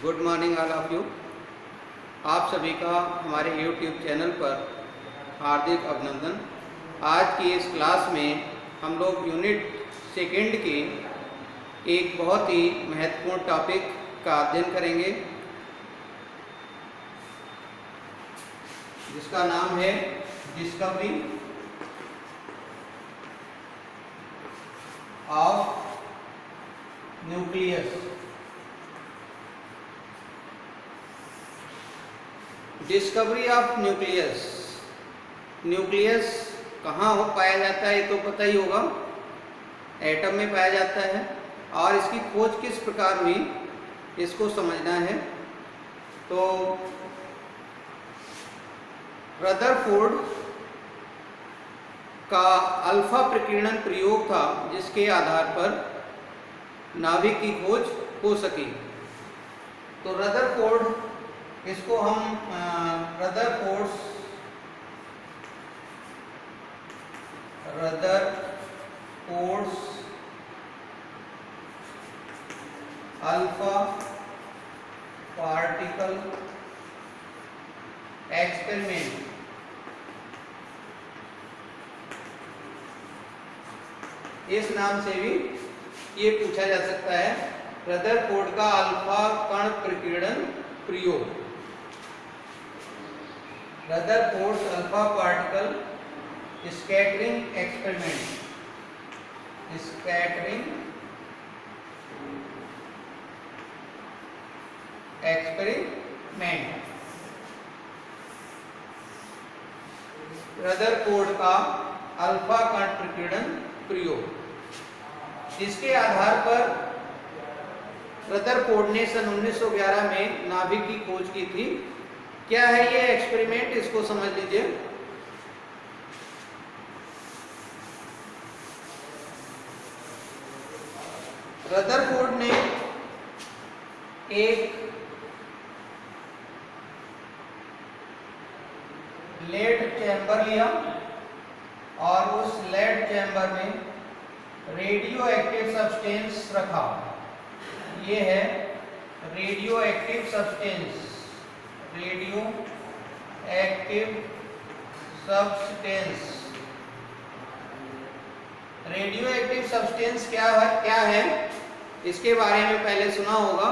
Good morning all of you. आप सभी का हमारे YouTube चैनल पर हार्दिक अभिनंदन। आज की इस क्लास में हम लोग यूनिट सेकेंड के एक बहुत ही महत्वपूर्ण टॉपिक का अध्ययन करेंगे, जिसका नाम है discovery of nucleus. Discovery of nucleus. Nucleus कहाँ हो पाया जाता है ये तो पता ही होगा, एटम में पाया जाता है। और इसकी खोज किस प्रकार हुई इसको समझना है। तो रदरफोर्ड का अल्फा प्रकीर्णन प्रयोग था, जिसके आधार पर नाभिक की खोज हो सकी। तो रदरफोर्ड, इसको हम रदरफोर्ड्स अल्फा पार्टिकल एक्सपेरिमेंट, इस नाम से भी ये पूछा जा सकता है। रदरफोर्ड का अल्फा कण प्रकीर्णन प्रयोग, Rutherford's alpha particle scattering experiment. Rutherford का अल्फा कण प्रकीर्णन प्रयोग, इसके आधार पर रदरफोर्ड ने सन 1911 में नाभिक की खोज की थी। क्या है ये एक्सपेरिमेंट, इसको समझ लीजिए। रदरफोर्ड ने एक लेड चैम्बर लिया और उस लेड चैम्बर में रेडियो एक्टिव सब्सटेंस रखा। ये है radio active substance. Radio active substance क्या है इसके बारे में पहले सुना होगा।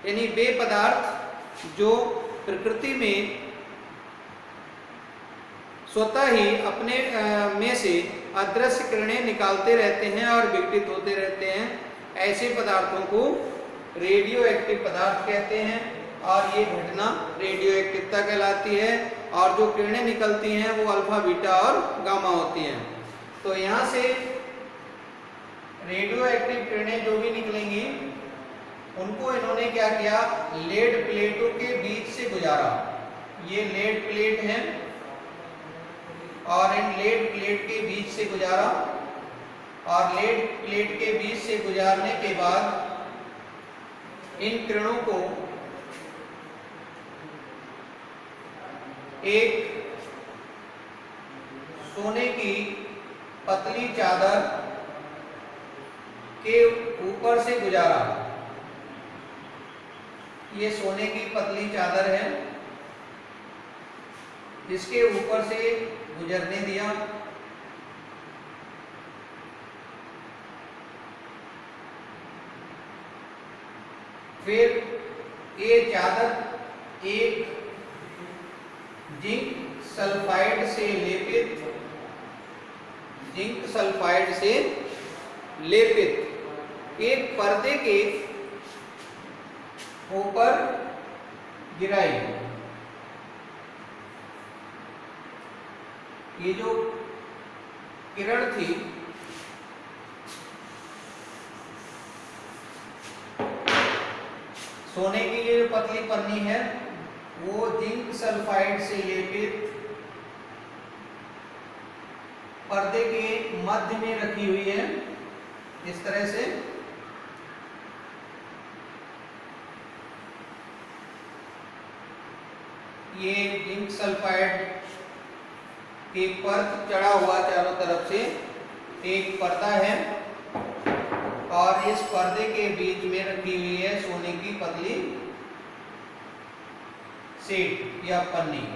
यानी वे पदार्थ जो प्रकृति में स्वतः ही अपने में से अदृश्य किरणें निकालते रहते हैं और विघटित होते रहते हैं, ऐसे पदार्थों को रेडियो एक्टिव पदार्थ कहते हैं। और ये घटना रेडियो एक्टिवता कहलाती है। और जो किरणें निकलती हैं वो अल्फा, बीटा और गामा होती हैं। तो यहाँ से रेडियो एक्टिव किरणें जो भी निकलेंगी उनको इन्होंने क्या किया, लेड प्लेटों के बीच से गुजारा। ये लेड प्लेट हैं और इन लेड प्लेट के बीच से गुजारा। और लेड प्लेट के बीच से गुजारने के बाद इन किरणों को एक सोने की पतली चादर के ऊपर से गुजारा। ये सोने की पतली चादर है, इसके ऊपर से गुजरने दिया। फिर ये चादर एक जिंक सल्फाइड से लेपित एक पर्दे के ऊपर गिराई। ये जो किरण थी सोने की, ये जो पतली पन्नी है वो जिंक सल्फाइड से लेपित पर्दे के मध्य में रखी हुई है, इस तरह से। ये जिंक सल्फाइड की परत चढ़ा हुआ चारों तरफ से एक पर्दा है और इस पर्दे के बीच में रखी हुई है सोने की पतली शीट या पन्नी।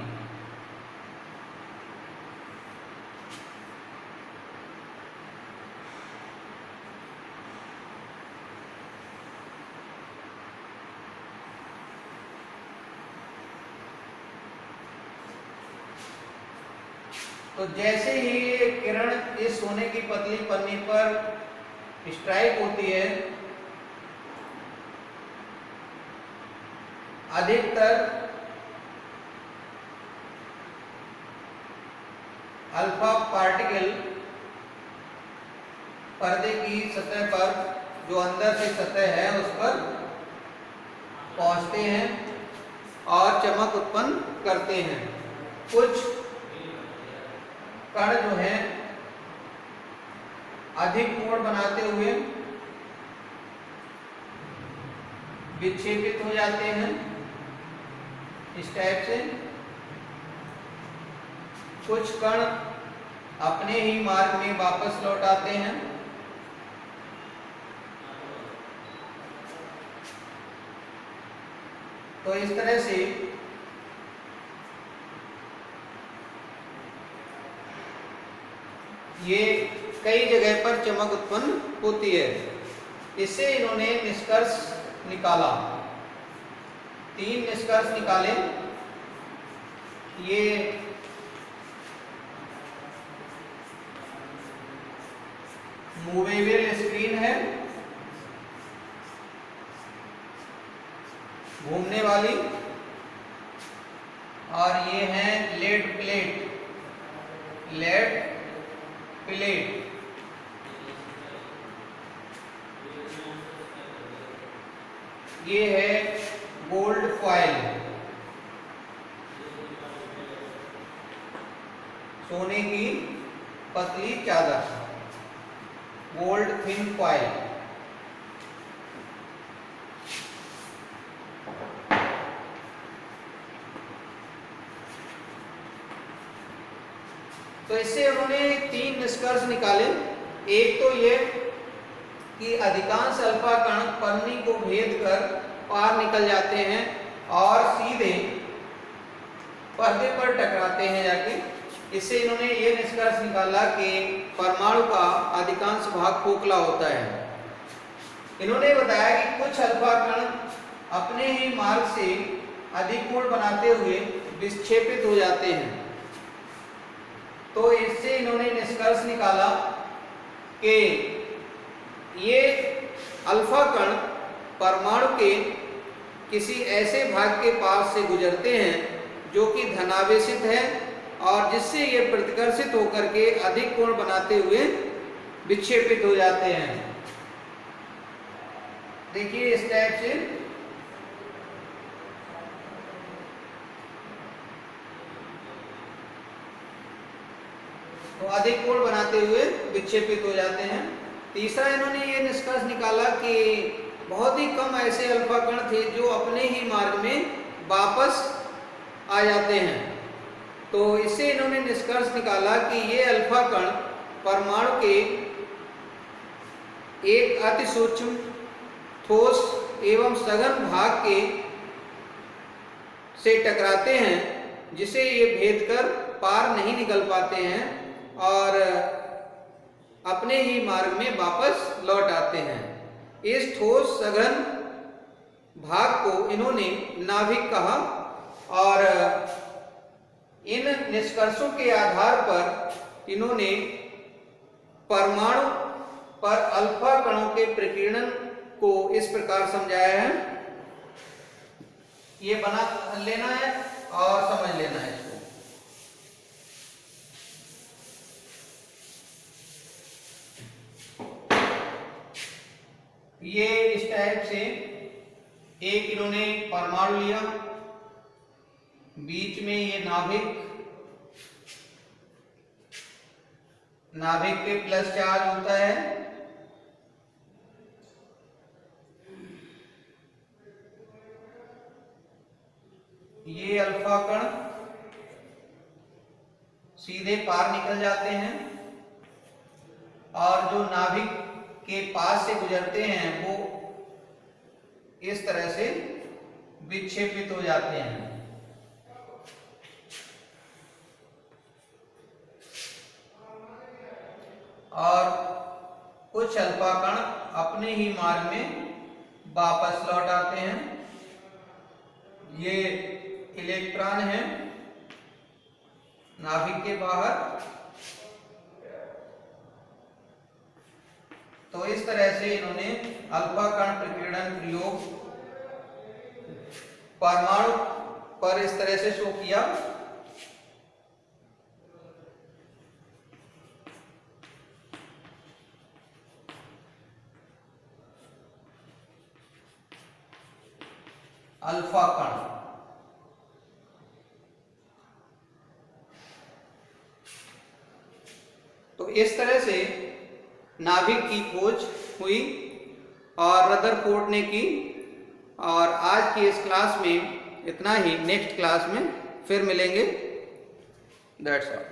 तो जैसे ही ये किरण इस सोने की पतली पन्नी पर स्ट्राइक होती है, अधिकतर अल्फा पार्टिकल पर्दे की सतह पर, जो अंदर से सतह है, उस पर पहुंचते हैं और चमक उत्पन्न करते हैं। कुछ कण जो हैं अधिक कोण बनाते हुए विक्षेपित हो जाते हैं इस टाइप से। कुछ कण अपने ही मार्ग में वापस लौट आते हैं। तो इस तरह से ये कई जगह पर चमक उत्पन्न होती है। इससे इन्होंने निष्कर्ष निकाला, 3 निष्कर्ष निकाले। ये मूवेबल स्क्रीन है, घूमने वाली, और ये है लेड प्लेट, लेड प्लेट। ये है गोल्ड फॉयल, सोने की पतली चादर, गोल्ड थिन फॉयल। तो इससे उन्होंने 3 निष्कर्ष निकाले। एक तो ये कि अधिकांश अल्फा कण पन्नी को भेद कर पार निकल जाते हैं और सीधे पर्दे पर टकराते हैं जाके। इससे इन्होंने ये निष्कर्ष निकाला कि परमाणु का अधिकांश भाग खोखला होता है। इन्होंने बताया कि कुछ अल्फा कण अपने ही मार्ग से अधिक कोण बनाते हुए विक्षेपित हो जाते हैं। तो इससे इन्होंने निष्कर्ष निकाला कि ये अल्फा कण परमाणु के किसी ऐसे भाग के पास से गुजरते हैं जो कि धनावेशित है, और जिससे ये प्रतिकर्षित होकर के अधिक कोण बनाते हुए विक्षेपित हो जाते हैं। देखिए इस टाइप से तो अधिक कोण बनाते हुए विक्षेपित हो जाते हैं। तीसरा इन्होंने ये निष्कर्ष निकाला कि बहुत ही कम ऐसे अल्फा कण थे जो अपने ही मार्ग में वापस आ जाते हैं। तो इससे इन्होंने निष्कर्ष निकाला कि ये अल्फा कण परमाणु के एक अति सूक्ष्म, ठोस एवं सघन भाग के से टकराते हैं, जिसे ये भेद कर पार नहीं निकल पाते हैं और अपने ही मार्ग में वापस लौट आते हैं। इस ठोस सघन भाग को इन्होंने नाभिक कहा, और इन निष्कर्षों के आधार पर इन्होंने परमाणु पर अल्फा कणों के प्रकीर्णन को इस प्रकार समझाया है। ये बना लेना है और समझ लेना है इसको। ये इस टाइप से एक इन्होंने परमाणु लिया, बीच में ये नाभिक पे प्लस चार्ज होता है, ये अल्फा कण सीधे पार निकल जाते हैं, और जो नाभिक के पास से गुजरते हैं वो इस तरह से विक्षेपित हो जाते हैं। कुछ अल्फा कण अपने ही मार्ग में वापस लौट आते हैं। ये इलेक्ट्रॉन है नाभिक के बाहर। तो इस तरह से इन्होंने अल्फा कण प्रकीर्णन प्रयोग परमाणु पर इस तरह से शो किया। अल्फा कण तो इस तरह से नाभिक की खोज हुई और रदरफोर्ड ने की। और आज की इस क्लास में इतना ही। नेक्स्ट क्लास में फिर मिलेंगे। That's all.